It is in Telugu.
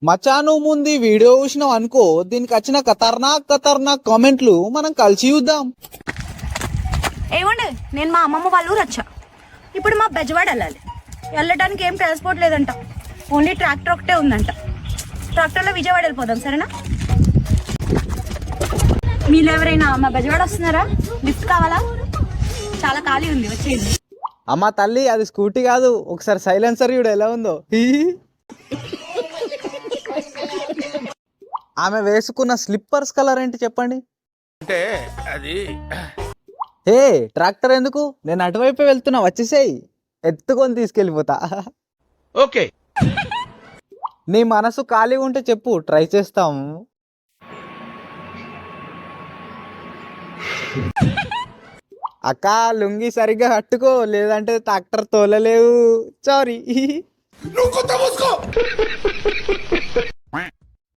మచా నువ్వు ముందు ఈ వీడియో చూసినావు అనుకో, దీనికి వచ్చిన ఖతర్నాక్ కామెంట్లు మనం కలిసి చూద్దాం. ఏమండి, నేను మా అమ్మమ్మ వాళ్ళ ఊరు వచ్చా. ఇప్పుడు మా బెజవాడ వెళ్ళాలి. వెళ్ళడానికి ఏం ట్రాన్స్పోర్ట్ లేదంట, ఓన్లీ ట్రాక్టర్ ఒకటే ఉందంట. ట్రాక్టర్లో విజయవాడ వెళ్ళిపోదాం, సరేనా? మీరు ఎవరైనా మా బెజవాడ వస్తున్నారా? లిఫ్ట్ కావాలా? చాలా ఖాళీ ఉంది, వచ్చేయండి. అమ్మ తల్లి, అది స్కూటీ కాదు, ఒకసారి సైలెన్సర్ చూడు ఎలా ఉందో. ఆమె వేసుకున్న స్లిప్పర్స్ కలర్ ఏంటి చెప్పండి? అంటే అది ఏ ట్రాక్టర్ ఎందుకు, నేను అటువైపే వెళ్తున్నా, వచ్చేసేయి, ఎత్తుకొని తీసుకెళ్ళిపోతా. ఓకే. నీ మనసు ఖాళీగా ఉంటే చెప్పు, ట్రై చేస్తాం. అక్క లుంగి సరిగ్గా కట్టుకో, లేదంటే ట్రాక్టర్ తోలలేవు. సారీ. నువ్వు కొత్త మూసుకో.